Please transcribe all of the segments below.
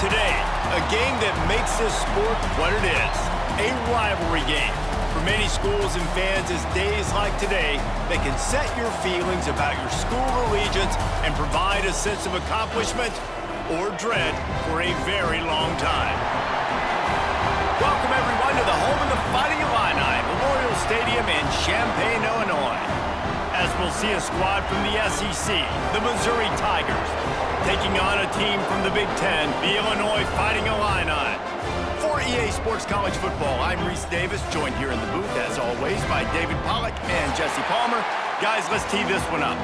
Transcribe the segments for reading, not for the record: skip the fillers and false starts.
Today, a game that makes this sport what it is, a rivalry game. For many schools and fans, it's days like today that can set your feelings about your school allegiance and provide a sense of accomplishment or dread for a very long time. Welcome, everyone, to the home of the Fighting Illini, Memorial Stadium in Champaign, Illinois. As we'll see a squad from the SEC, the Missouri Tigers, taking on a team from the Big Ten, the Illinois Fighting Illini. For EA Sports College Football, I'm Reese Davis, joined here in the booth, as always, by David Pollack and Jesse Palmer. Guys, let's tee this one up.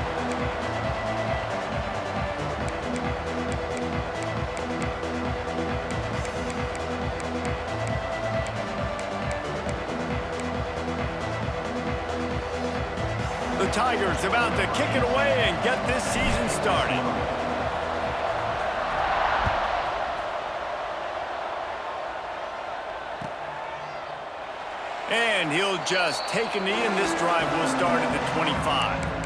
The Tigers about to kick it away and get this season started. And he'll just take a knee, and this drive will start at the 25.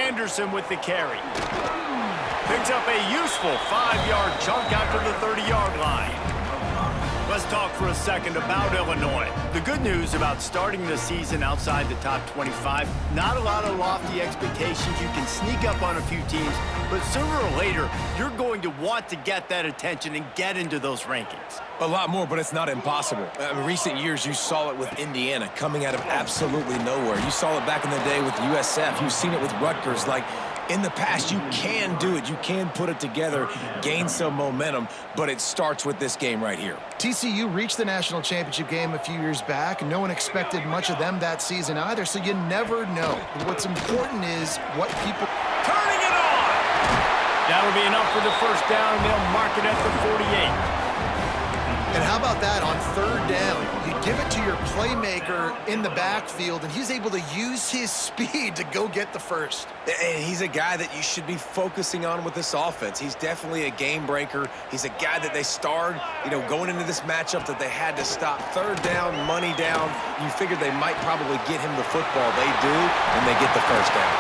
Anderson with the carry. Picks up a useful 5-yard chunk out to the 30-yard line. Let's talk for a second about Illinois. The The good news about starting the season outside the top 25, not a lot of lofty expectations. You can sneak up on a few teams, but sooner or later, you're going to want to get that attention and get into those rankings. A lot more, but it's not impossible. In recent years, you saw it with Indiana coming out of absolutely nowhere. You saw it back in the day with USF. You've seen it with Rutgers. Like, in the past, you can do it. You can put it together, gain some momentum, but it starts with this game right here. TCU reached the national championship game a few years back. No one expected much of them that season either, so you never know. What's important is what people... Turning it on! That'll be enough for the first down, and they'll mark it at the 48. And how about that on third down? You give it to your playmaker in the backfield, and he's able to use his speed to go get the first. And he's a guy that you should be focusing on with this offense. He's definitely a game breaker. He's a guy that they starred, going into this matchup that they had to stop. Third down, money down. You figured they might probably get him the football. They do, and they get the first down.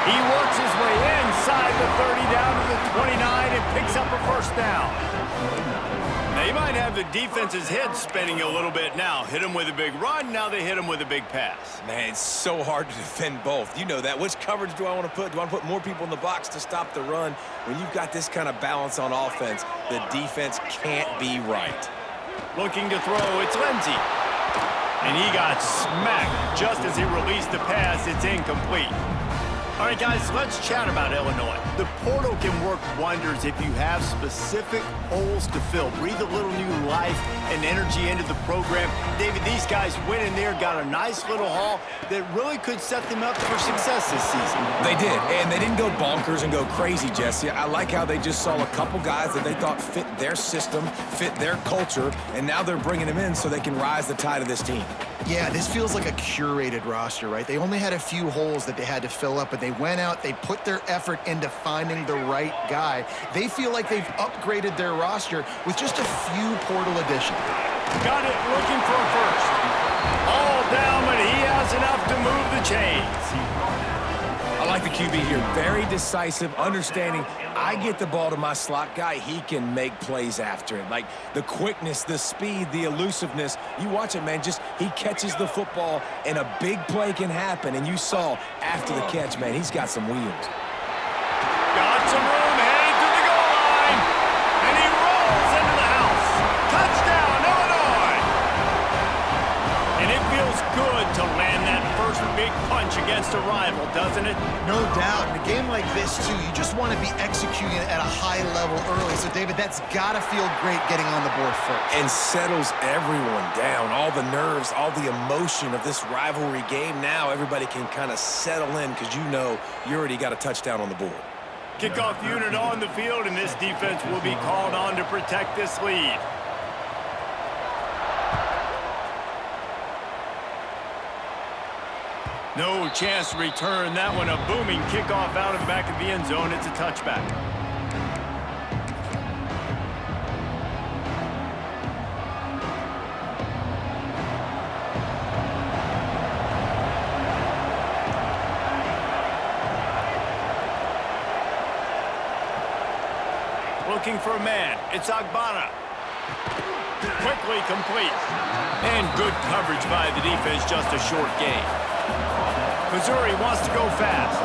He works his way inside the 30 down to the 29 and picks up a first down. They might have the defense's head spinning a little bit now. Hit him with a big run, now they hit him with a big pass. Man, it's so hard to defend both. You know that. Which coverage do I want to put? Do I want to put more people in the box to stop the run? When you've got this kind of balance on offense, the defense can't be right. Looking to throw, it's Lindsey. And he got smacked just as he released the pass. It's incomplete. All right, guys, let's chat about Illinois. The portal can work wonders if you have specific holes to fill. Breathe a little new life and energy into the program. David, these guys went in there, got a nice little haul that really could set them up for success this season. They did, and they didn't go bonkers and go crazy, Jesse. I like how they just saw a couple guys that they thought fit their system, fit their culture, and now they're bringing them in so they can rise the tide of this team. Yeah, this feels like a curated roster, right? They only had a few holes that they had to fill up, but they went out, they put their effort into finding the right guy. They feel like they've upgraded their roster with just a few portal additions. Got it, looking for a first. All down, but he has enough to move the chains. I like the QB here. Very decisive, understanding. I get the ball to my slot guy, he can make plays after it. Like the quickness, the speed, the elusiveness. You watch it, man. Just he catches the football, and a big play can happen. And you saw after the catch, man, he's got some wheels. Got some room, headed to the goal line, and he rolls into the house. Touchdown, Illinois! And it feels good to land that first big punch against a rival, doesn't it? No doubt. In a game like this, too, you just want to be executing at a high level early. So, David, that's got to feel great getting on the board first. And settles everyone down. All the nerves, all the emotion of this rivalry game. Now everybody can kind of settle in because you know you already got a touchdown on the board. Kickoff unit on the field, and this defense will be called on to protect this lead. No chance to return that one. A booming kickoff out of the back of the end zone. It's a touchback. Looking for a man. It's Agbana. Quickly complete. And good coverage by the defense. Just a short gain. Missouri wants to go fast.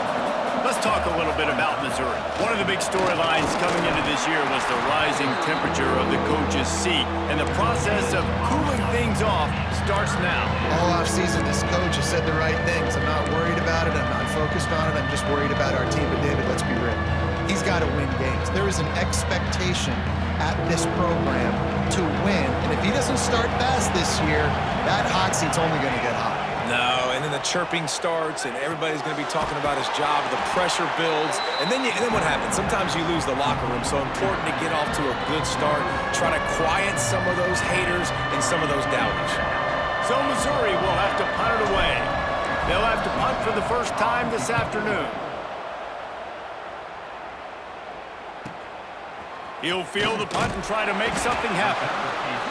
Let's talk a little bit about Missouri. One of the big storylines coming into this year was the rising temperature of the coach's seat. And the process of cooling things off starts now. All offseason, this coach has said the right things. I'm not worried about it. I'm not focused on it. I'm just worried about our team. But, David, let's be real. He's got to win games. There is an expectation at this program to win. And if he doesn't start fast this year, that hot seat's only going to get hot. No, and then the chirping starts, and everybody's going to be talking about his job. The pressure builds, and then what happens? Sometimes you lose the locker room, so important to get off to a good start. Try to quiet some of those haters and some of those doubters. So Missouri will have to punt it away. They'll have to punt for the first time this afternoon. He'll field the punt and try to make something happen.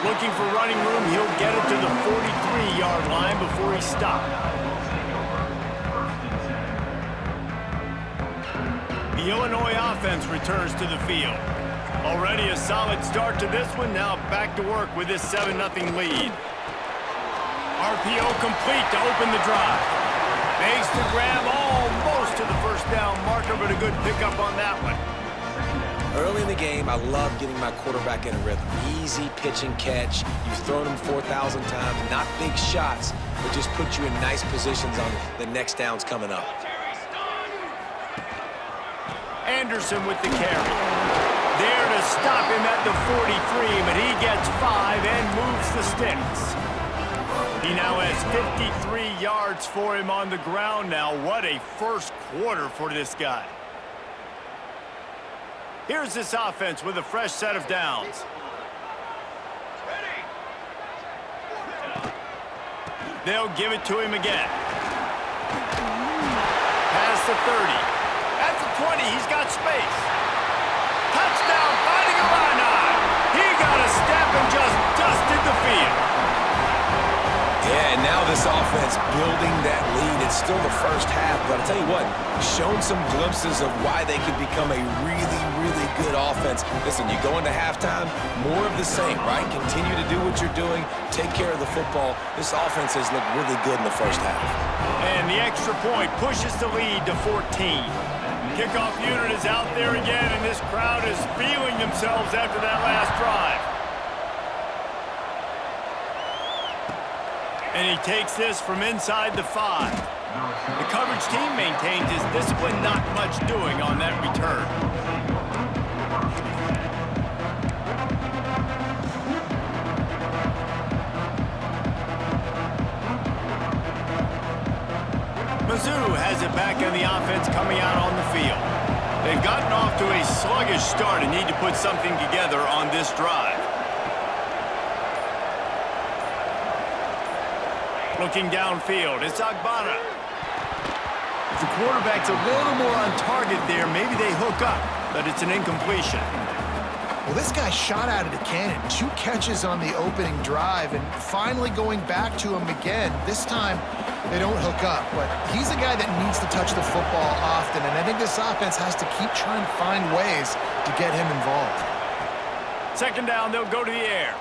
Looking for running room, he'll get it to the 43-yard line before he stopped. The Illinois offense returns to the field. Already a solid start to this one, now back to work with this 7-0 lead. RPO complete to open the drive. Makes the grab almost to the first down marker, but a good pickup on that one. Early in the game, I love getting my quarterback in a rhythm. Easy pitch and catch. You've thrown him 4,000 times. Not big shots, but just put you in nice positions on the next downs coming up. Anderson with the carry. There to stop him at the 43, but he gets 5 and moves the sticks. He now has 53 yards for him on the ground now. What a first quarter for this guy. Here's this offense with a fresh set of downs. They'll give it to him again. Past the 30. At the 20, he's got space. Touchdown, finding a line. He got a step and just dusted the field. Yeah, and now this offense building that lead. It's still the first half, but I'll tell you what, shown some glimpses of why they could become a really, really good offense. Listen, you go into halftime, more of the same, right? Continue to do what you're doing, take care of the football. This offense has looked really good in the first half. And the extra point pushes the lead to 14. Kickoff unit is out there again, and this crowd is feeling themselves after that last drive. And he takes this from inside the 5. The coverage team maintains his discipline, not much doing on that return. Mizzou has it back on the offense coming out on the field. They've gotten off to a sluggish start and need to put something together on this drive. Looking downfield, it's Agbana. If the quarterback's a little more on target there, maybe they hook up, but it's an incompletion. Well, this guy shot out of the cannon. 2 catches on the opening drive, and finally going back to him again. This time, they don't hook up, but he's a guy that needs to touch the football often, and I think this offense has to keep trying to find ways to get him involved. Second down, they'll go to the air.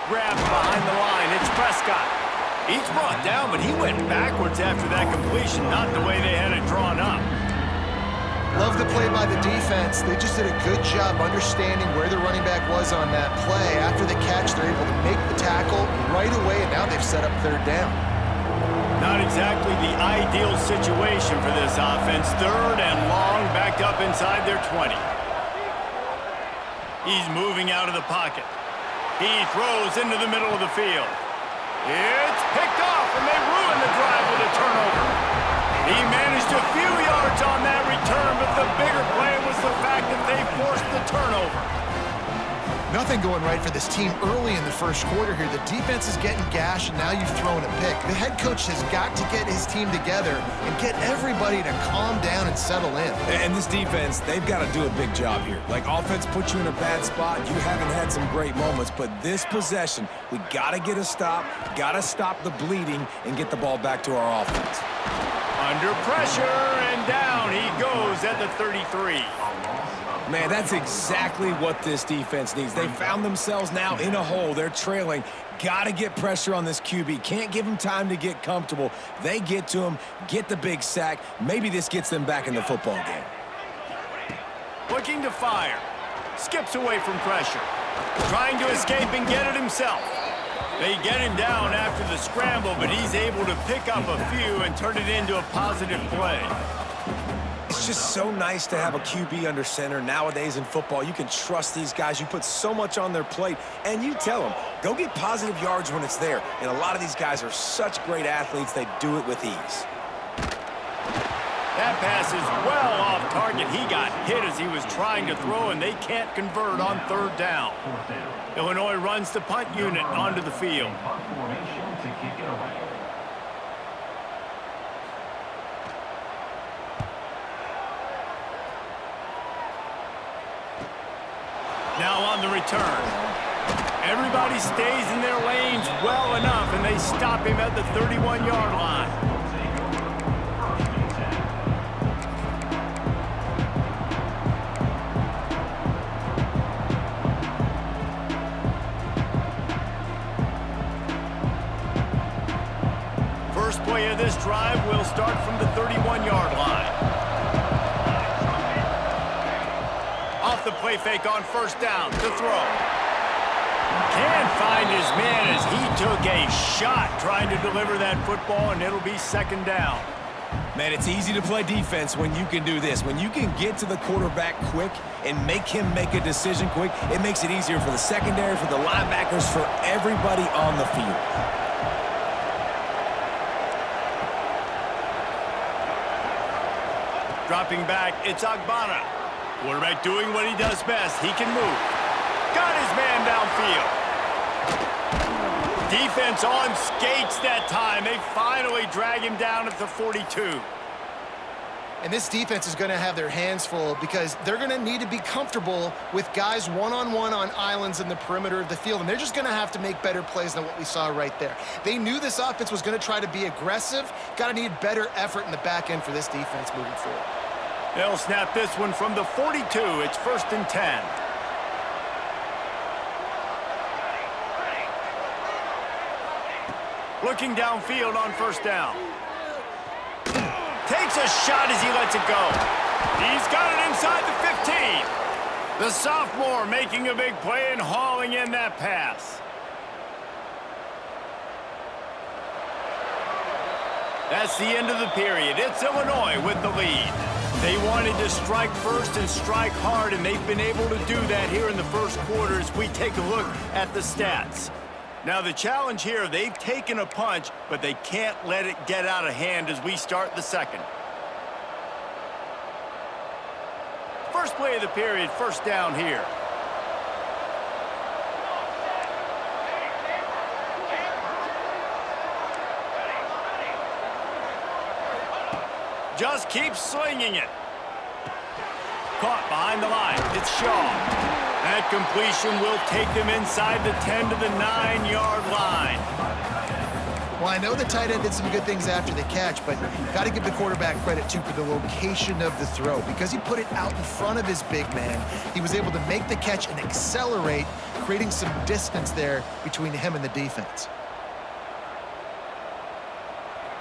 Grab behind the line, it's Prescott. He's brought down, but he went backwards after that completion, not the way they had it drawn up. Love the play by the defense. They just did a good job understanding where the running back was on that play. After the catch, they're able to make the tackle right away, and now they've set up third down. Not exactly the ideal situation for this offense. Third and long, backed up inside their 20. He's moving out of the pocket. He throws into the middle of the field. It's picked off, and they ruin the drive with a turnover. He managed a few yards on that return, but the bigger play was the fact that they forced the turnover. Nothing going right for this team early in the first quarter here. The defense is getting gashed, and now you've thrown a pick. The head coach has got to get his team together and get everybody to calm down and settle in. And this defense, they've got to do a big job here. Like, offense puts you in a bad spot. You haven't had some great moments, but this possession, we got to get a stop, got to stop the bleeding, and get the ball back to our offense. Under pressure, and down he goes at the 33. Man, that's exactly what this defense needs. They found themselves now in a hole. They're trailing. Got to get pressure on this QB. Can't give him time to get comfortable. They get to him, get the big sack. Maybe this gets them back in the football game. Looking to fire. Skips away from pressure. Trying to escape and get it himself. They get him down after the scramble, but he's able to pick up a few and turn it into a positive play. It's just so nice to have a QB under center. Nowadays in football, you can trust these guys. You put so much on their plate, and you tell them, go get positive yards when it's there. And a lot of these guys are such great athletes, they do it with ease. That pass is well off target. He got hit as he was trying to throw, and they can't convert on third down. Illinois runs the punt unit onto the field. Now on the return. Everybody stays in their lanes well enough, and they stop him at the 31-yard line. First play of this drive will start from the 31-yard line. Off the play fake on first down to throw. Can't find his man as he took a shot trying to deliver that football, and it'll be second down. Man, it's easy to play defense when you can do this. When you can get to the quarterback quick and make him make a decision quick, it makes it easier for the secondary, for the linebackers, for everybody on the field. Dropping back, it's Agbana. Quarterback doing what he does best. He can move. Got his man downfield. Defense on skates that time. They finally drag him down at the 42. And this defense is going to have their hands full because they're going to need to be comfortable with guys one-on-one on islands in the perimeter of the field, and they're just going to have to make better plays than what we saw right there. They knew this offense was going to try to be aggressive. Got to need better effort in the back end for this defense moving forward. They'll snap this one from the 42. It's 1st and 10. Looking downfield on first down. Takes a shot as he lets it go. He's got it inside the 15. The sophomore making a big play and hauling in that pass. That's the end of the period. It's Illinois with the lead. They wanted to strike first and strike hard, and they've been able to do that here in the first quarter as we take a look at the stats. Now, the challenge here, they've taken a punch, but they can't let it get out of hand as we start the second. First play of the period, first down here. Just keeps slinging it. Caught behind the line. It's Shaw. That completion will take them inside the 10 to the 9-yard line. Well, I know the tight end did some good things after the catch, but got to give the quarterback credit, too, for the location of the throw. Because he put it out in front of his big man, he was able to make the catch and accelerate, creating some distance there between him and the defense.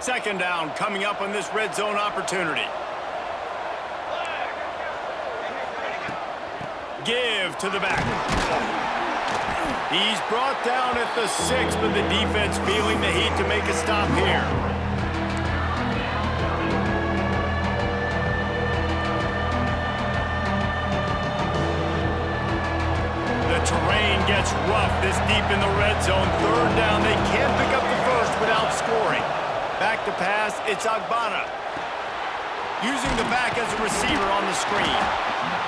Second down coming up on this red zone opportunity. Give to the back. He's brought down at the 6, but the defense feeling the heat to make a stop here. The terrain gets rough this deep in the red zone. Third down, they can't pick up the first without scoring. Back to pass, it's Agbana. Using the back as a receiver on the screen.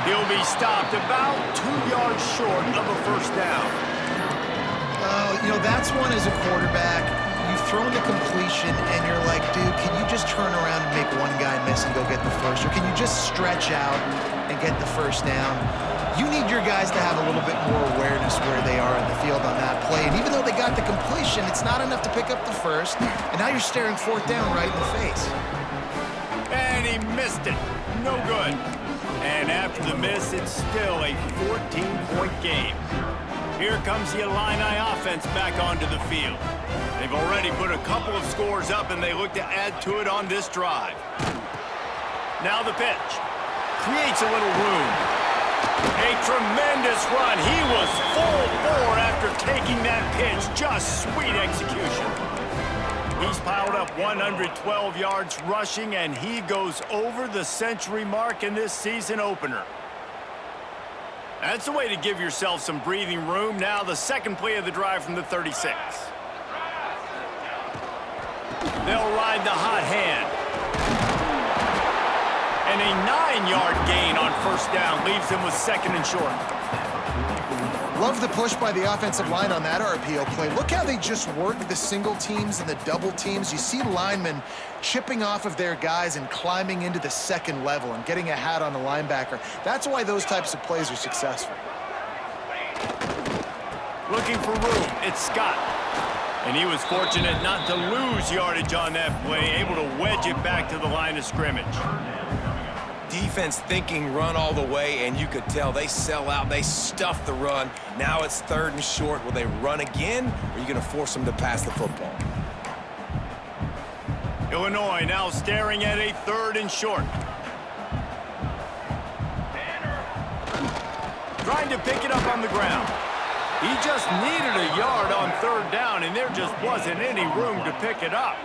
He'll be stopped about 2 yards short of a first down. You know, that's one as a quarterback. You've thrown the completion, and you're like, dude, can you just turn around and make one guy miss and go get the first? Or can you just stretch out and get the first down? You need your guys to have a little bit more awareness where they are in the field on that play. And even though they got the completion, it's not enough to pick up the first. And now you're staring fourth down right in the face. And he missed it. No good. And after the miss, it's still a 14-point game. Here comes the Illini offense back onto the field. They've already put a couple of scores up, and they look to add to it on this drive. Now the pitch. Creates a little room. A tremendous run. He was full bore after taking that pitch. Just sweet execution. He's piled up 112 yards rushing, and he goes over the century mark in this season opener. That's the way to give yourself some breathing room. Now the second play of the drive from the 36. They'll ride the hot hand. And a 9-yard gain on first down leaves them with second and short. Love the push by the offensive line on that RPO play. Look how they just work the single teams and the double teams. You see linemen chipping off of their guys and climbing into the second level and getting a hat on the linebacker. That's why those types of plays are successful. Looking for room, it's Scott. And he was fortunate not to lose yardage on that play, able to wedge it back to the line of scrimmage. Defense thinking run all the way, and you could tell they sell out, they stuff the run. Now it's third and short. Will they run again, or are you going to force them to pass the football? Illinois now staring at a 3rd and short. Trying to pick it up on the ground. He just needed a yard on 3rd down, and there just wasn't any room to pick it up.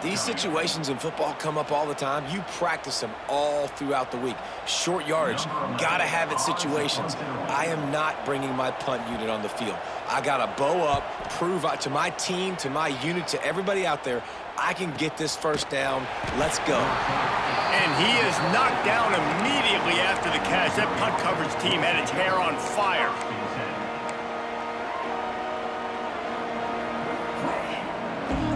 These situations in football come up all the time. You practice them all throughout the week. Short yardage, gotta have it situations. I am not bringing my punt unit on the field. I gotta bow up, prove out to my team, to my unit, to everybody out there, I can get this 1st down. Let's go. And he is knocked down immediately after the catch. That punt coverage team had its hair on fire.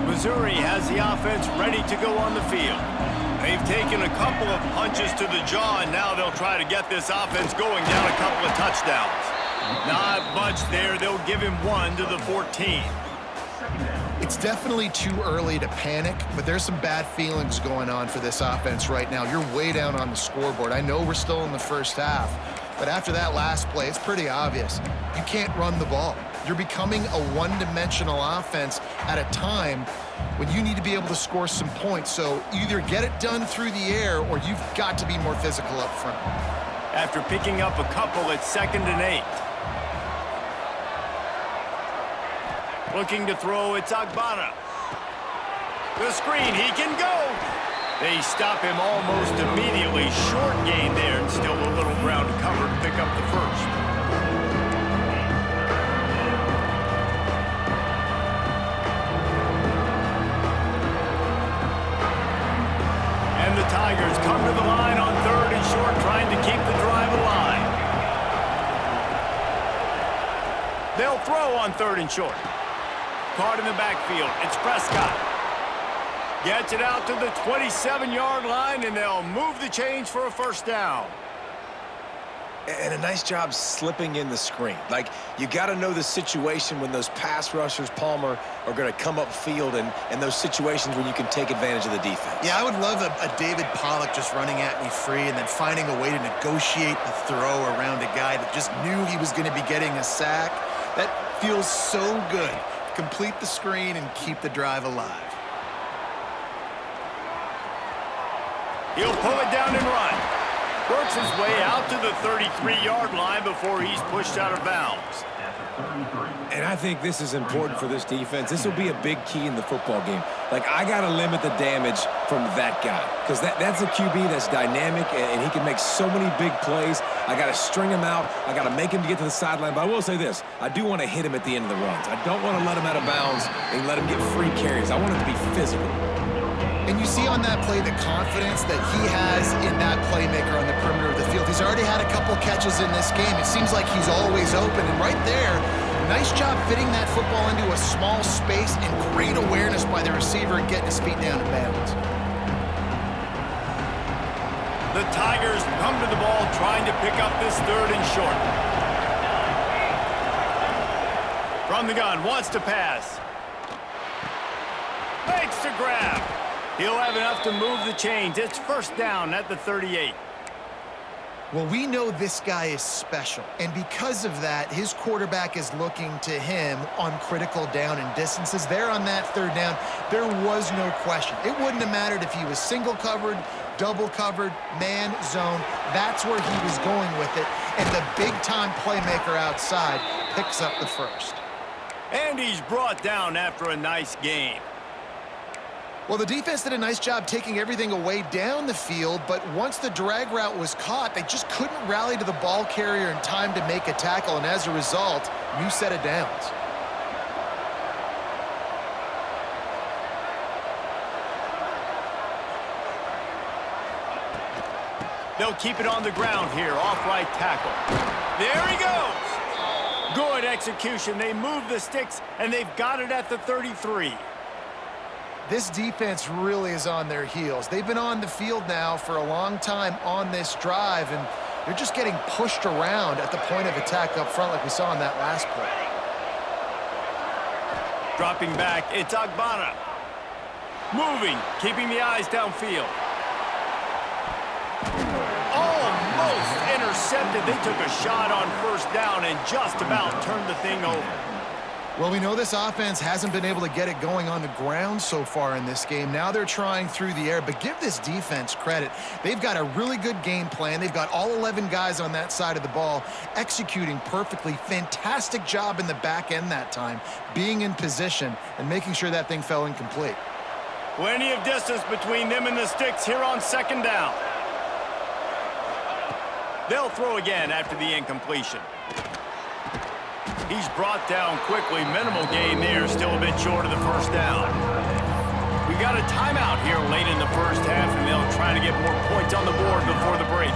Missouri has the offense ready to go on the field. They've taken a couple of punches to the jaw, and now they'll try to get this offense going down a couple of touchdowns. Not much there. They'll give him 1 to the 14. It's definitely too early to panic, but there's some bad feelings going on for this offense right now. You're way down on the scoreboard. I know we're still in the 1st half, but after that last play, it's pretty obvious. You can't run the ball. You're becoming a one-dimensional offense at a time when you need to be able to score some points. So either get it done through the air or you've got to be more physical up front. After picking up a couple, it's 2nd and 8. Looking to throw, it's Agbana. The screen, he can go. They stop him almost immediately. Short gain there, and still a little ground to cover to pick up the 1st. And the Tigers come to the line on 3rd and short, trying to keep the drive alive. They'll throw on 3rd and short. Caught in the backfield. It's Prescott. Gets it out to the 27-yard line, and they'll move the chains for a 1st down. And a nice job slipping in the screen. Like, you got to know the situation when those pass rushers, Palmer, are going to come upfield and those situations when you can take advantage of the defense. Yeah, I would love a David Pollock just running at me free and then finding a way to negotiate the throw around a guy that just knew he was going to be getting a sack. That feels so good. Complete the screen and keep the drive alive. He'll pull it down and run. Works his way out to the 33-yard line before he's pushed out of bounds. And I think this is important for this defense. This will be a big key in the football game. Like, I got to limit the damage from that guy because that's a QB that's dynamic and he can make so many big plays. I got to string him out. I got to make him to get to the sideline. But I will say this. I do want to hit him at the end of the runs. I don't want to let him out of bounds and let him get free carries. I want him to be physical. And you see on that play the confidence that he has in that playmaker on the perimeter of the field. He's already had a couple catches in this game. It seems like he's always open. And right there, nice job fitting that football into a small space and great awareness by the receiver and getting his feet down in bounds. The Tigers come to the ball trying to pick up this 3rd and short. From the gun, wants to pass. Makes the grab. He'll have enough to move the chains. It's 1st down at the 38. Well, we know this guy is special, and because of that, his quarterback is looking to him on critical down and distances. There on that 3rd down, there was no question. It wouldn't have mattered if he was single covered, double covered, man, zone. That's where he was going with it, and the big-time playmaker outside picks up the 1st. And he's brought down after a nice game. Well, the defense did a nice job taking everything away down the field, but once the drag route was caught, they just couldn't rally to the ball carrier in time to make a tackle, and as a result, new set of downs. They'll keep it on the ground here, off right tackle. There he goes. Good execution. They move the sticks, and they've got it at the 33. This defense really is on their heels. They've been on the field now for a long time on this drive, and they're just getting pushed around at the point of attack up front like we saw in that last play. Dropping back, it's Agbana. Moving, keeping the eyes downfield. Almost intercepted. They took a shot on 1st down and just about turned the thing over. Well, we know this offense hasn't been able to get it going on the ground so far in this game. Now they're trying through the air, but give this defense credit. They've got a really good game plan. They've got all 11 guys on that side of the ball executing perfectly. Fantastic job in the back end that time, being in position and making sure that thing fell incomplete. Plenty of distance between them and the sticks here on second down. They'll throw again after the incompletion. He's brought down quickly. Minimal gain there. Still a bit short of the first down. We've got a timeout here late in the first half, and they'll try to get more points on the board before the break.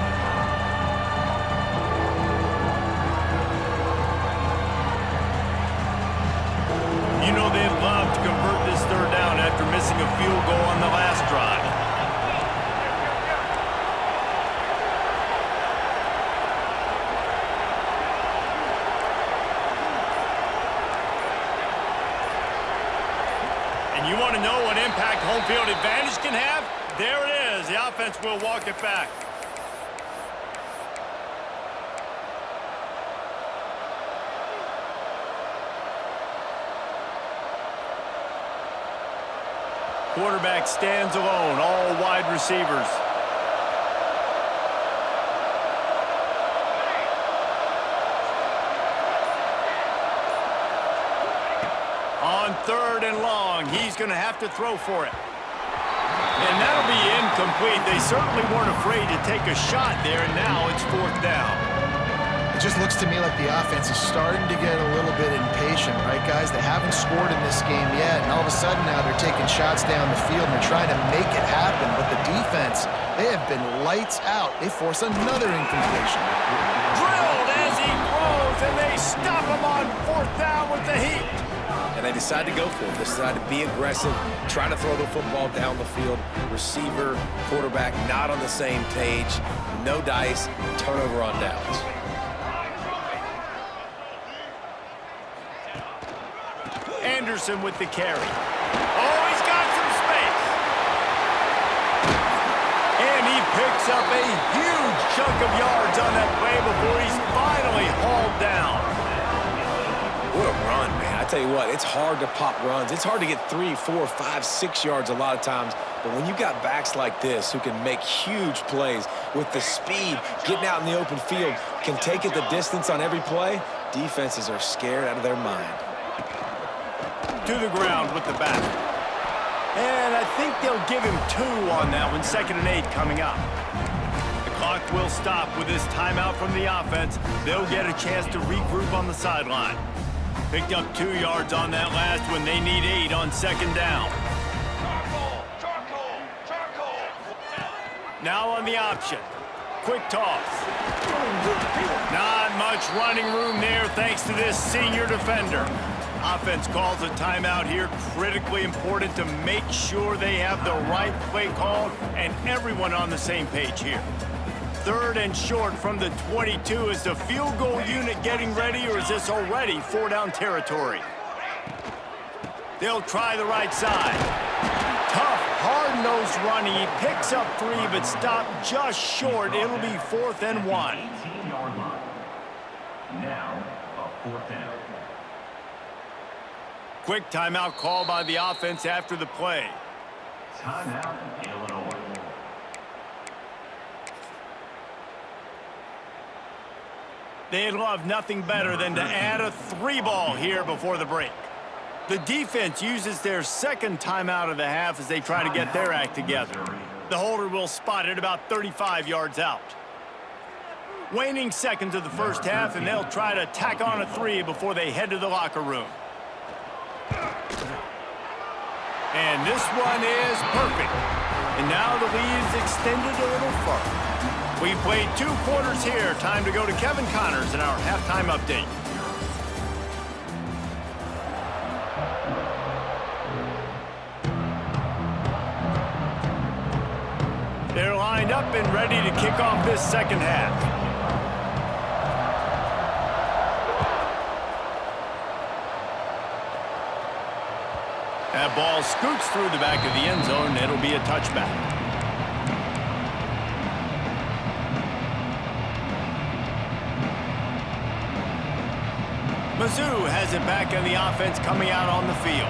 You know they'd love to convert this third down after missing a field goal on the last drive. You want to know what impact home field advantage can have? There it is. The offense will walk it back. Quarterback stands alone, all wide receivers. On third and long, he's going to have to throw for it. And that'll be incomplete. They certainly weren't afraid to take a shot there, and now it's fourth down. It just looks to me like the offense is starting to get a little bit impatient, right, guys? They haven't scored in this game yet, and all of a sudden now they're taking shots down the field and they're trying to make it happen. But the defense, they have been lights out. They force another incompletion. Drilled as he throws, and they stop him on fourth down with the heat. And they decide to go for it. They decide to be aggressive, try to throw the football down the field. Receiver, quarterback, not on the same page. No dice, turnover on downs. Anderson with the carry. Oh, he's got some space. And he picks up a huge chunk of yards on that play before he's finally hauled down. What a run, man. I tell you what, it's hard to pop runs. It's hard to get 3, 4, 5, 6 yards a lot of times. But when you got backs like this who can make huge plays with the speed, getting out in the open field, can take it the distance on every play, defenses are scared out of their mind. To the ground with the bat. And I think they'll give him 2 on that one. 2nd and 8 coming up. The clock will stop with this timeout from the offense. They'll get a chance to regroup on the sideline. Picked up 2 yards on that last one. They need 8 on 2nd down. Now on the option. Quick toss. Not much running room there thanks to this senior defender. Offense calls a timeout here. Critically important to make sure they have the right play call and everyone on the same page here. 3rd and short from the 22. Is the field goal unit getting ready, or is this already 4-down territory? They'll try the right side. Tough, hard-nosed running. He picks up 3, but stopped just short. It'll be 4th and 1. Now, a 4th down. Quick timeout call by the offense after the play. Timeout, Illinois. They'd love nothing better than to add a 3-ball here before the break. The defense uses their 2nd timeout of the half as they try to get their act together. The holder will spot it about 35 yards out. Waning seconds of the first half, and they'll try to tack on a 3 before they head to the locker room. And this one is perfect. And now the lead is extended a little further. We've played 2 quarters here. Time to go to Kevin Connors in our halftime update. They're lined up and ready to kick off this 2nd half. That ball scoots through the back of the end zone, and it'll be a touchback. Mizzou has it back on the offense coming out on the field.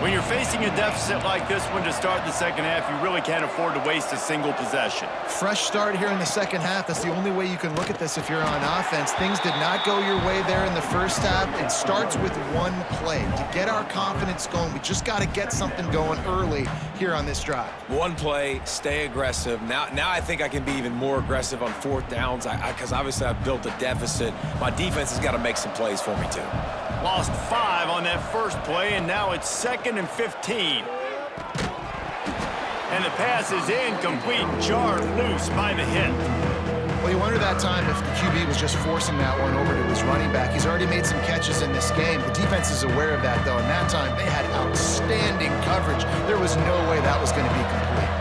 When you're facing a deficit like this one to start the second half, you really can't afford to waste a single possession. Fresh start here in the second half. That's the only way you can look at this if you're on offense. Things did not go your way there in the first half. It starts with one play. To get our confidence going, we just got to get something going early here on this drive. One play, stay aggressive. Now I think I can be even more aggressive on fourth downs because obviously I've built a deficit. My defense has got to make some plays for me, too. Lost 5 on that first play, and now it's 2nd and 15. And the pass is incomplete, jarred loose by the hit. Well, you wonder that time if the QB was just forcing that one over to his running back. He's already made some catches in this game. The defense is aware of that, though, and that time they had outstanding coverage. There was no way that was going to be complete.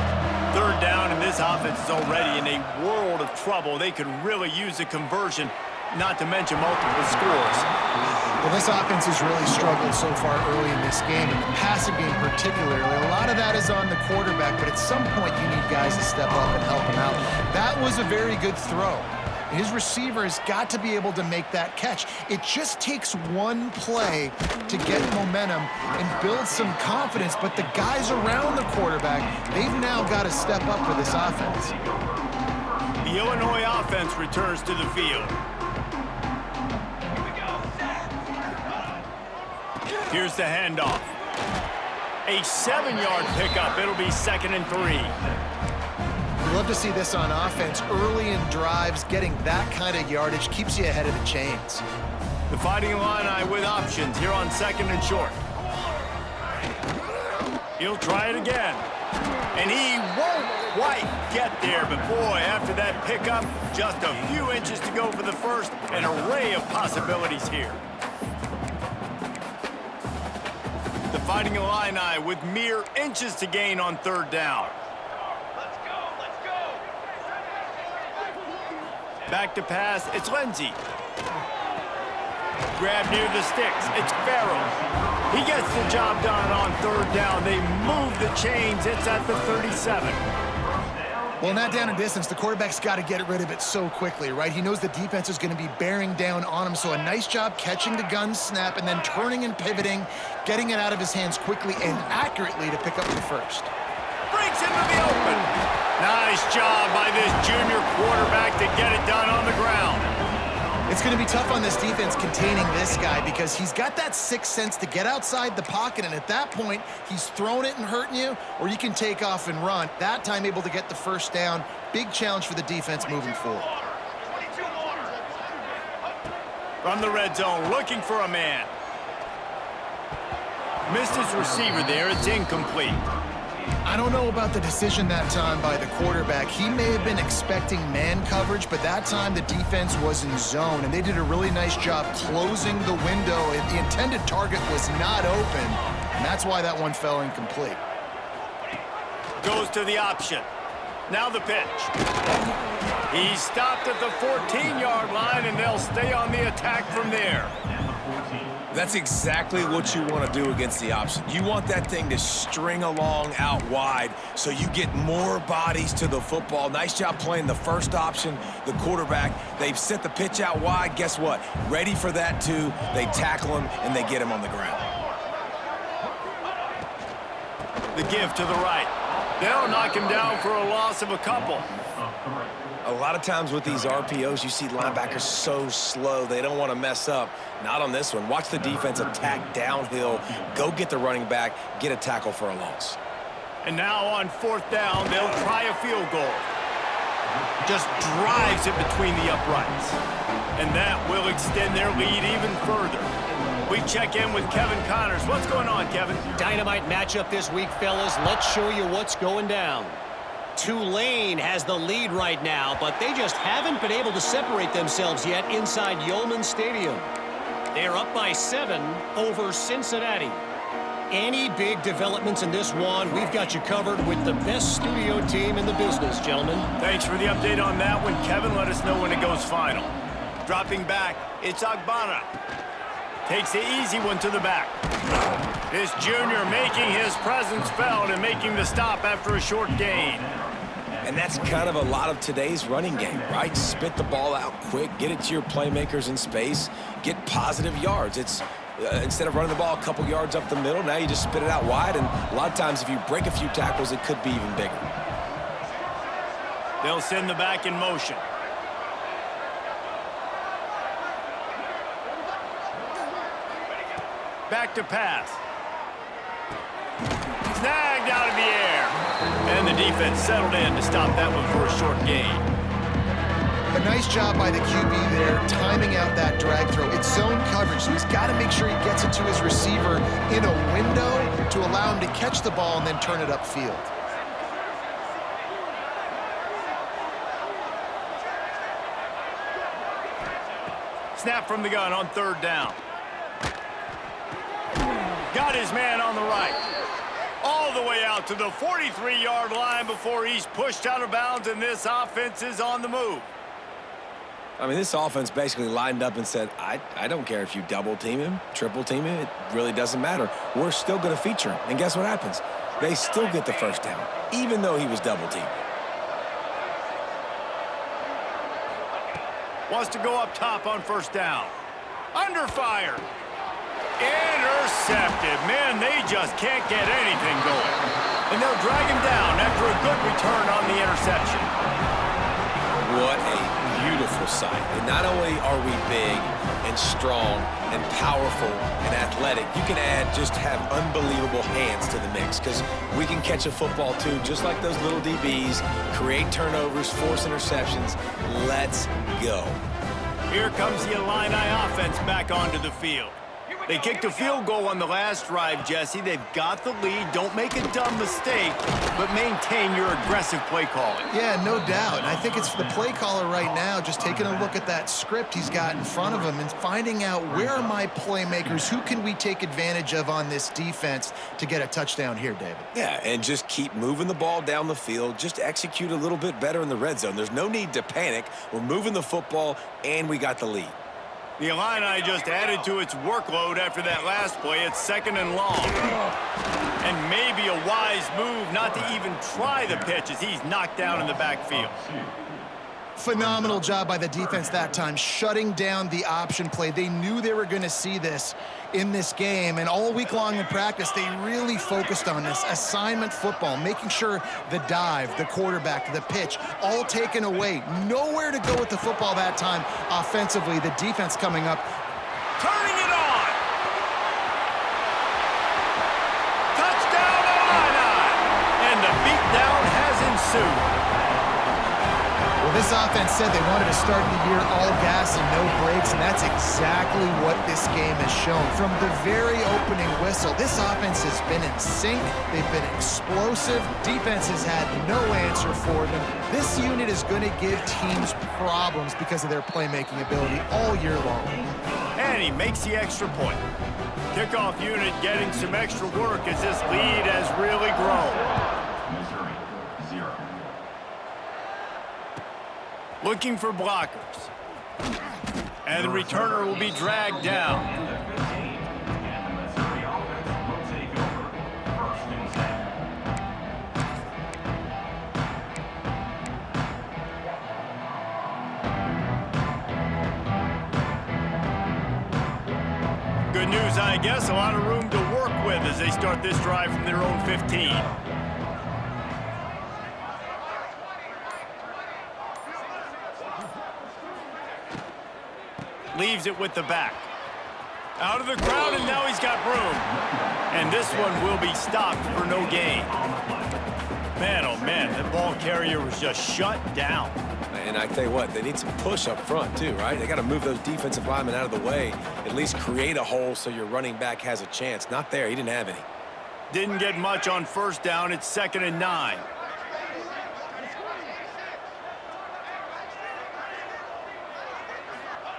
Third down, and this offense is already in a world of trouble. They could really use a conversion, not to mention multiple scores. Well, this offense has really struggled so far early in this game, and the passing game particularly. A lot of that is on the quarterback, but at some point you need guys to step up and help him out. That was a very good throw. His receiver has got to be able to make that catch. It just takes one play to get momentum and build some confidence, but the guys around the quarterback, they've now got to step up for this offense. The Illinois offense returns to the field. Here's the handoff. A 7-yard pickup. It'll be 2nd and 3. We love to see this on offense. Early in drives, getting that kind of yardage keeps you ahead of the chains. The Fighting Illini with options here on 2nd and short. He'll try it again. And he won't quite get there. But boy, after that pickup, just a few inches to go for the first. An array of possibilities here. The Fighting Illini with mere inches to gain on third down. Let's go. Back to pass, it's Lindsey. Grab near the sticks, it's Farrell. He gets the job done on third down. They move the chains, it's at the 37. Well, in that down and distance, the quarterback's got to get rid of it so quickly, right? He knows the defense is going to be bearing down on him, so a nice job catching the gun snap and then turning and pivoting, getting it out of his hands quickly and accurately to pick up the first. Breaks into the open. Nice job by this junior quarterback to get it done on the ground. It's going to be tough on this defense containing this guy because he's got that sixth sense to get outside the pocket, and at that point, he's throwing it and hurting you, or you can take off and run. That time able to get the first down. Big challenge for the defense moving forward. From the red zone, looking for a man. Missed his receiver there. It's incomplete. I don't know about the decision that time by the quarterback. He may have been expecting man coverage, but that time the defense was in zone, and they did a really nice job closing the window. The intended target was not open, and that's why that one fell incomplete. Goes to the option. Now the pitch. He stopped at the 14-yard line, and they'll stay on the attack from there. That's exactly what you want to do against the option. You want that thing to string along out wide so you get more bodies to the football. Nice job playing the first option, the quarterback. They've sent the pitch out wide. Guess what? Ready for that, too. They tackle him, and they get him on the ground. The give to the right. They'll knock him down for a loss of a couple. A lot of times with these RPOs, you see linebackers so slow, they don't want to mess up. Not on this one. Watch the defense attack downhill, go get the running back, get a tackle for a loss. And now on fourth down, they'll try a field goal. Just drives it between the uprights. And that will extend their lead even further. We check in with Kevin Connors. What's going on, Kevin? Dynamite matchup this week, fellas. Let's show you what's going down. Tulane has the lead right now, but they just haven't been able to separate themselves yet inside Yulman Stadium. They're up by 7 over Cincinnati. Any big developments in this one, we've got you covered with the best studio team in the business, gentlemen. Thanks for the update on that one, Kevin. Let us know when it goes final. Dropping back, it's Agbana. Takes the easy one to the back. This junior making his presence felt and making the stop after a short gain. And that's kind of a lot of today's running game, right? Spit the ball out quick, get it to your playmakers in space, get positive yards. It's instead of running the ball a couple yards up the middle, now you just spit it out wide, and a lot of times if you break a few tackles, it could be even bigger. They'll send the back in motion. Back to pass. Snagged out of the air. And the defense settled in to stop that one for a short gain. A nice job by the QB there, timing out that drag throw. It's zone coverage, so he's got to make sure he gets it to his receiver in a window to allow him to catch the ball and then turn it upfield. Snap from the gun on third down. Got his man on the right. All the way out to the 43-yard line before he's pushed out of bounds, and this offense is on the move. I mean, this offense basically lined up and said, I don't care if you double team him, triple team him, it really doesn't matter. We're still going to feature him. And guess what happens? They still get the first down, even though he was double teamed. Wants to go up top on first down. Under fire. Intercepted. Man, they just can't get anything going. And they'll drag him down after a good return on the interception. What a beautiful sight. And not only are we big and strong and powerful and athletic, you can have unbelievable hands to the mix, because we can catch a football too, just like those little DBs, create turnovers, force interceptions. Let's go. Here comes the Illini offense back onto the field. They kicked a field goal on the last drive, Jesse. They've got the lead. Don't make a dumb mistake, but maintain your aggressive play calling. Yeah, no doubt. And I think it's the play caller right now just taking a look at that script he's got in front of him and finding out, where are my playmakers? Who can we take advantage of on this defense to get a touchdown here, David? Yeah, and just keep moving the ball down the field. Just execute a little bit better in the red zone. There's no need to panic. We're moving the football, and we got the lead. The Illini just added to its workload after that last play. It's second and long. And maybe a wise move not to even try the pitch as he's knocked down in the backfield. Phenomenal job by the defense that time, shutting down the option play. They knew they were going to see this in this game, and all week long in practice, they really focused on this assignment football, making sure the dive, the quarterback, the pitch, all taken away. Nowhere to go with the football that time offensively. The defense coming up. Turning it on! Touchdown, Illini! And the beatdown has ensued. Well, this offense said they wanted to start the year all gas and no brakes, and that's exactly what this game has shown. From the very opening whistle, this offense has been in sync. They've been explosive. Defense has had no answer for them. This unit is going to give teams problems because of their playmaking ability all year long. And he makes the extra point. Kickoff unit getting some extra work as this lead has really grown. Looking for blockers. And the returner will be dragged down. Good news, I guess. A lot of room to work with as they start this drive from their own 15. Leaves it with the back. Out of the crowd, and now he's got room. And this one will be stopped for no gain. Man, oh man, the ball carrier was just shut down. And I tell you what, they need some push up front too, right? They got to move those defensive linemen out of the way, at least create a hole so your running back has a chance. Not there, he didn't have any. Didn't get much on first down. It's 2nd and 9.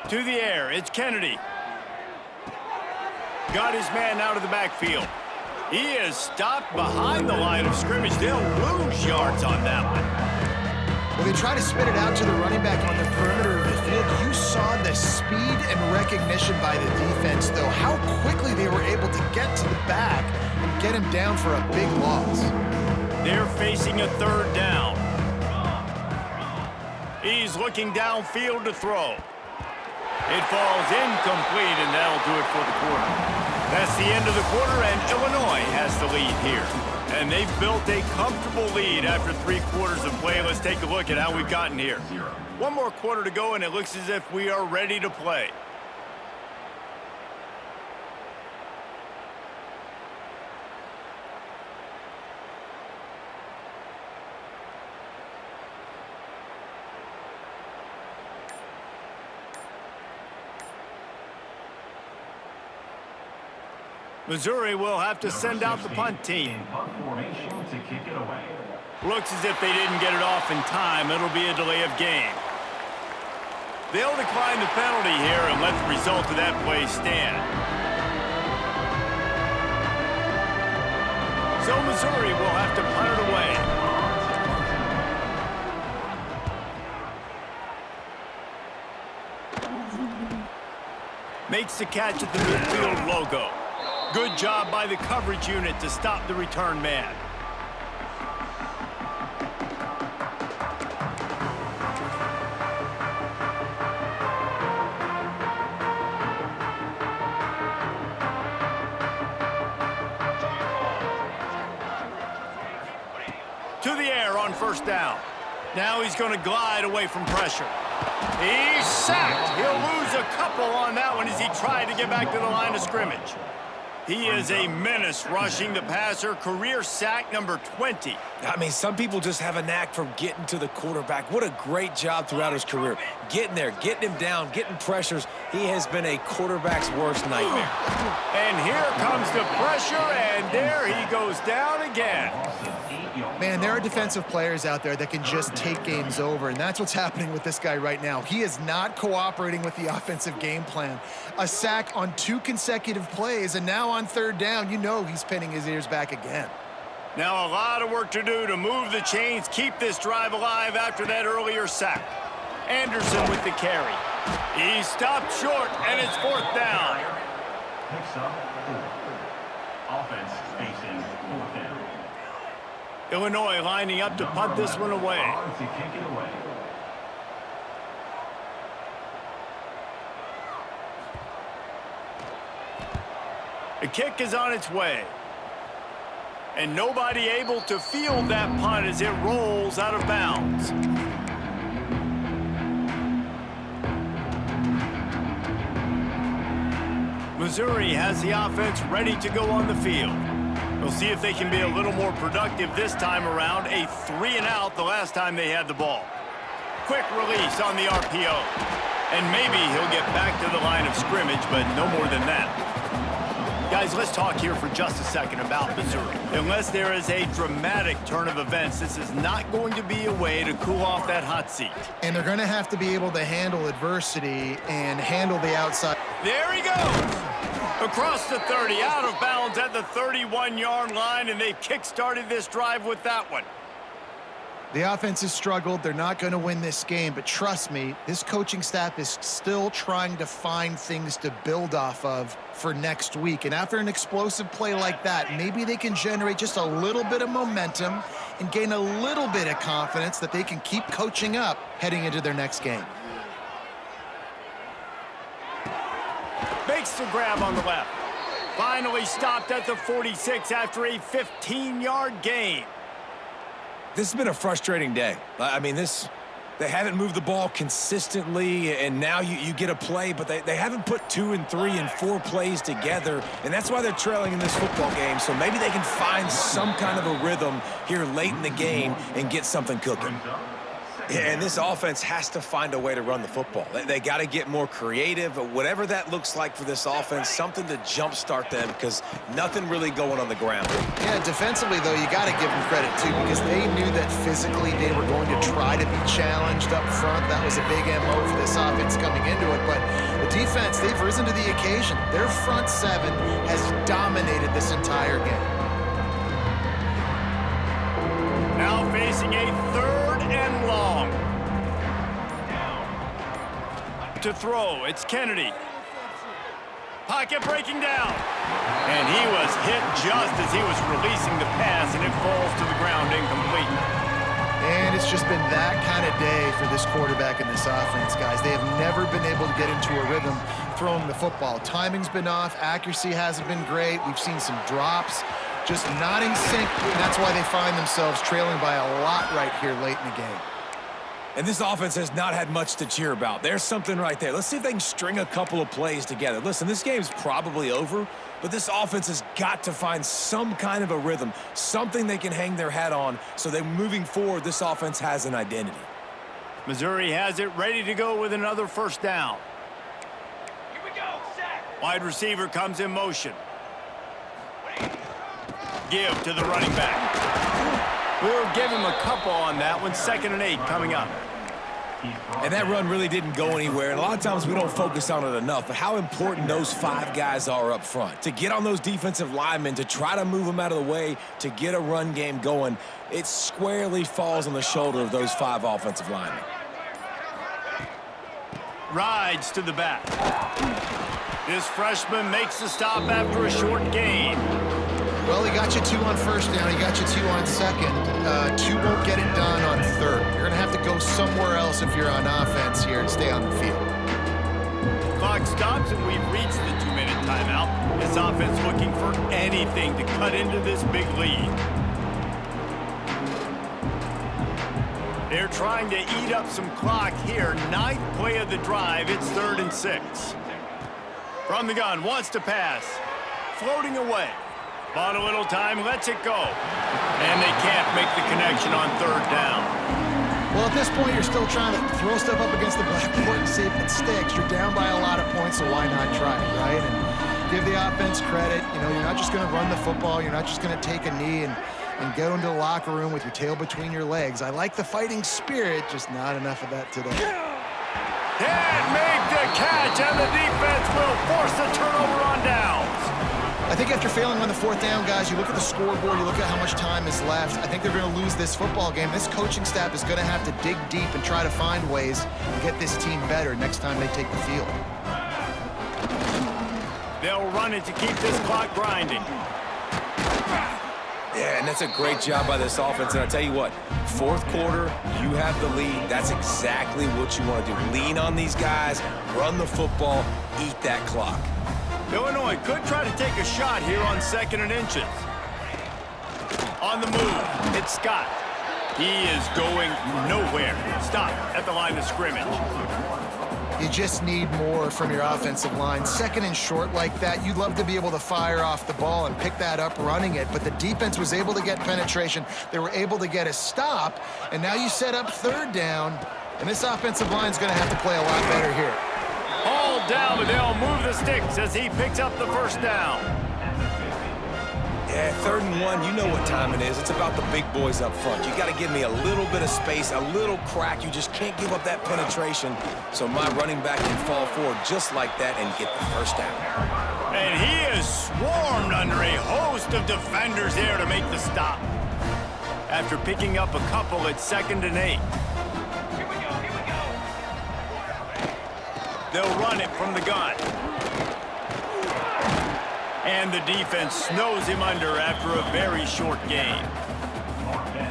To the air, it's Kennedy. Got his man out of the backfield. He is stopped behind the line of scrimmage. They'll lose yards on that one. Well, they try to spit it out to the running back on the perimeter of the field. You saw the speed and recognition by the defense, though. How quickly they were able to get to the back and get him down for a big loss. They're facing a 3rd down. He's looking downfield to throw. It falls incomplete, and that'll do it for the quarter. That's the end of the quarter, and Illinois has the lead here. And they've built a comfortable lead after 3 quarters of play. Let's take a look at how we've gotten here. 1 more quarter to go, and it looks as if we are ready to play. Missouri will have to send out the punt team. Looks as if they didn't get it off in time. It'll be a delay of game. They'll decline the penalty here and let the result of that play stand. So Missouri will have to punt it away. Makes the catch at the midfield logo. Good job by the coverage unit to stop the return man. To the air on first down. Now he's going to glide away from pressure. He's sacked. He'll lose a couple on that one as he tried to get back to the line of scrimmage. He is a menace rushing the passer. Career sack number 20. I mean, some people just have a knack for getting to the quarterback. What a great job throughout his career. Getting there, getting him down, getting pressures. He has been a quarterback's worst nightmare. And here comes the pressure, and there he goes down again. Man, there are defensive players out there that can just take games over, and that's what's happening with this guy right now. He is not cooperating with the offensive game plan. A sack on 2 consecutive plays, and now on 3rd down, you know he's pinning his ears back again. Now a lot of work to do to move the chains, keep this drive alive after that earlier sack. Anderson with the carry. He stopped short, and it's 4th down. Picks up 4. Offense facing 4th down. Illinois lining up to punt this one away. To kick it away. The kick is on its way. And nobody able to field that punt as it rolls out of bounds. Missouri has the offense ready to go on the field. We'll see if they can be a little more productive this time around. A 3-and-out the last time they had the ball. Quick release on the RPO. And maybe he'll get back to the line of scrimmage, but no more than that. Guys, let's talk here for just a second about Missouri. Unless there is a dramatic turn of events, this is not going to be a way to cool off that hot seat. And they're going to have to be able to handle adversity and handle the outside. There he goes! Across the 30, out of bounds at the 31-yard line, and they've kick-started this drive with that one. The offense has struggled. They're not going to win this game, but trust me, this coaching staff is still trying to find things to build off of for next week. And after an explosive play like that, maybe they can generate just a little bit of momentum and gain a little bit of confidence that they can keep coaching up heading into their next game. Makes the grab on the left. Finally stopped at the 46 after a 15-yard gain. This has been a frustrating day. I mean, they haven't moved the ball consistently, and now you get a play, but they haven't put 2 and 3 and 4 plays together, and that's why they're trailing in this football game. So maybe they can find some kind of a rhythm here late in the game and get something cooking. And this offense has to find a way to run the football. They got to get more creative, whatever that looks like for this offense, something to jumpstart them because nothing really going on the ground. Yeah, defensively, though, you got to give them credit, too, because they knew that physically they were going to try to be challenged up front. That was a big MO for this offense coming into it. But the defense, they've risen to the occasion. Their front 7 has dominated this entire game. Now facing a 3rd and long. To throw, it's Kennedy. Pocket breaking down. And he was hit just as he was releasing the pass, and it falls to the ground incomplete. And it's just been that kind of day for this quarterback and this offense, guys. They have never been able to get into a rhythm throwing the football. Timing's been off. Accuracy hasn't been great. We've seen some drops, just not in sync. And that's why they find themselves trailing by a lot right here late in the game. And this offense has not had much to cheer about. There's something right there. Let's see if they can string a couple of plays together. Listen, this game's probably over, but this offense has got to find some kind of a rhythm, something they can hang their hat on so that moving forward, this offense has an identity. Missouri has it ready to go with another first down. Here we go, set. Wide receiver comes in motion. Give to the running back. We'll give him a couple on that one. 2nd and 8 coming up. And that run really didn't go anywhere. And a lot of times we don't focus on it enough, but how important those 5 guys are up front. To get on those defensive linemen, to try to move them out of the way, to get a run game going, it squarely falls on the shoulder of those 5 offensive linemen. Rides to the back. This freshman makes the stop after a short gain. Well, he got you 2 on first down. He got you 2 on second. 2 won't get it done on third. You're going to have to go somewhere else if you're on offense here and stay on the field. Clock stops and we've reached the 2-minute timeout. This offense looking for anything to cut into this big lead. They're trying to eat up some clock here. 9th play of the drive. It's 3rd and 6. From the gun, wants to pass. Floating away. Bought a little time, lets it go. And they can't make the connection on 3rd down. Well, at this point, you're still trying to throw stuff up against the blackboard and see if it sticks. You're down by a lot of points, so why not try it, right? And give the offense credit. You know, you're not just going to run the football. You're not just going to take a knee and go into the locker room with your tail between your legs. I like the fighting spirit, just not enough of that today. Can't make the catch, and the defense will force the turnover on downs. I think after failing on the 4th down, guys, you look at the scoreboard, you look at how much time is left. I think they're going to lose this football game. This coaching staff is going to have to dig deep and try to find ways to get this team better next time they take the field. They'll run it to keep this clock grinding. Yeah, and that's a great job by this offense. And I tell you what, 4th quarter, you have the lead. That's exactly what you want to do. Lean on these guys, run the football, eat that clock. Illinois could try to take a shot here on 2nd and inches. On the move, it's Scott. He is going nowhere. Stop at the line of scrimmage. You just need more from your offensive line. 2nd and short like that, you'd love to be able to fire off the ball and pick that up running it, but the defense was able to get penetration. They were able to get a stop, and now you set up 3rd down, and this offensive line is going to have to play a lot better here. All down, but they'll move the sticks as he picks up the first down. Yeah, 3rd and 1, you know what time it is. It's about the big boys up front. You got to give me a little bit of space, a little crack. You just can't give up that penetration. So my running back can fall forward just like that and get the first down. And he is swarmed under a host of defenders there to make the stop. After picking up a couple at 2nd and 8. They'll run it from the gun. And the defense snows him under after a very short gain.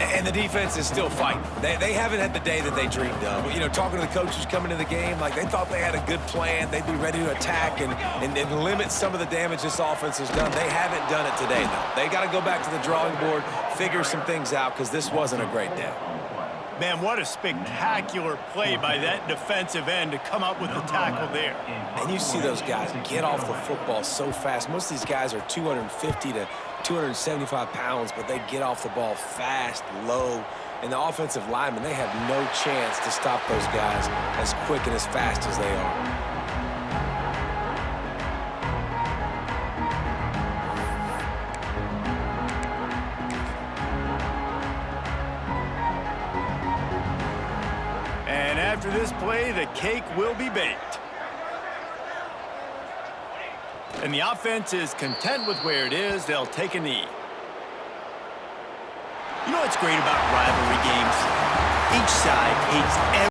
And the defense is still fighting. They haven't had the day that they dreamed of. You know, talking to the coaches coming to the game, like they thought they had a good plan. They'd be ready to attack and limit some of the damage this offense has done. They haven't done it today, though. They got to go back to the drawing board, figure some things out, because this wasn't a great day. Man, what a spectacular play by that defensive end to come up with the tackle there. And you see those guys get off the football so fast. Most of these guys are 250 to 275 pounds, but they get off the ball fast, low. And the offensive linemen, they have no chance to stop those guys as quick and as fast as they are. After this play, the cake will be baked. And the offense is content with where it is. They'll take a knee. You know what's great about rivalry games? Each side hates every